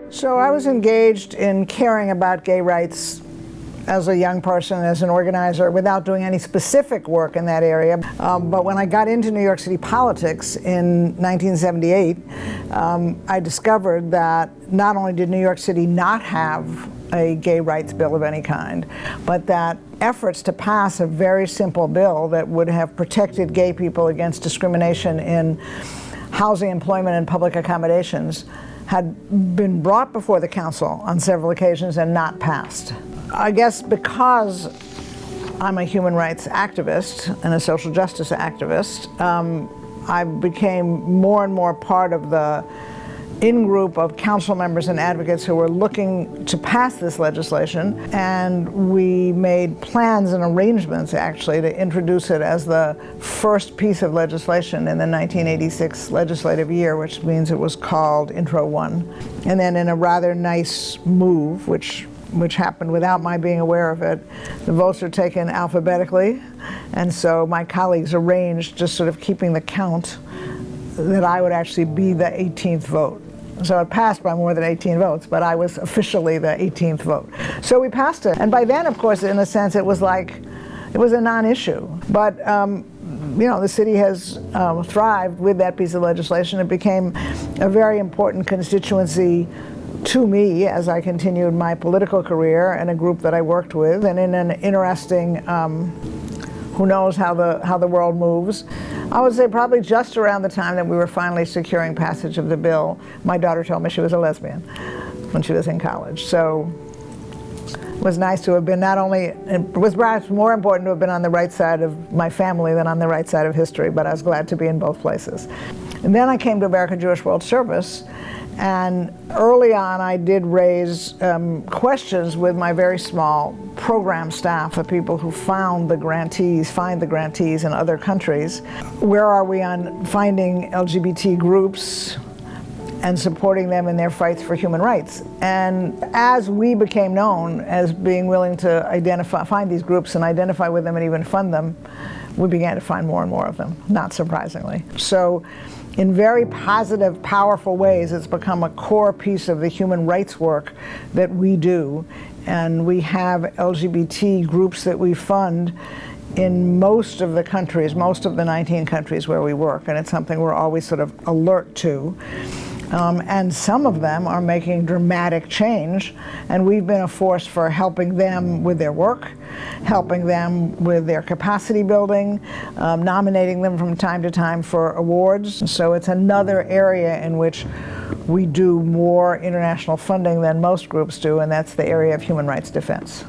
So I was engaged in caring about gay rights as a young person, as an organizer, without doing any specific work in that area. But when I got into New York City politics in 1978, I discovered that not only did New York City not have a gay rights bill of any kind, but that efforts to pass a very simple bill that would have protected gay people against discrimination in housing, employment, and public accommodations had been brought before the council on several occasions and not passed. I guess because I'm a human rights activist and a social justice activist, I became more and more part of the in-group of council members and advocates who were looking to pass this legislation, and we made plans and arrangements actually to introduce it as the first piece of legislation in the 1986 legislative year, which means it was called Intro 1. And then in a rather nice move, which happened without my being aware of it, the votes are taken alphabetically, and so my colleagues arranged, just sort of keeping the count, that I would actually be the 18th vote. So it passed by more than 18 votes, but I was officially the 18th vote. So we passed it, and by then, of course, in a sense, it was a non-issue. But you know, the city has thrived with that piece of legislation. It became a very important constituency to me as I continued my political career and a group that I worked with, and in an interesting, who knows how the world moves. I would say probably just around the time that we were finally securing passage of the bill, my daughter told me she was a lesbian when she was in college. So it was nice to have been it was perhaps more important to have been on the right side of my family than on the right side of history, but I was glad to be in both places. And then I came to American Jewish World Service, and early on I did raise questions with my very small program staff, the people who find the grantees in other countries. Where are we on finding LGBT groups and supporting them in their fights for human rights? And as we became known as being willing to find these groups and identify with them and even fund them, we began to find more and more of them, not surprisingly. So in very positive, powerful ways, it's become a core piece of the human rights work that we do. And we have LGBT groups that we fund in most of the countries, most of the 19 countries where we work, and it's something we're always sort of alert to. And some of them are making dramatic change, and we've been a force for helping them with their work, helping them with their capacity building, nominating them from time to time for awards. So it's another area in which we do more international funding than most groups do, and that's the area of human rights defense.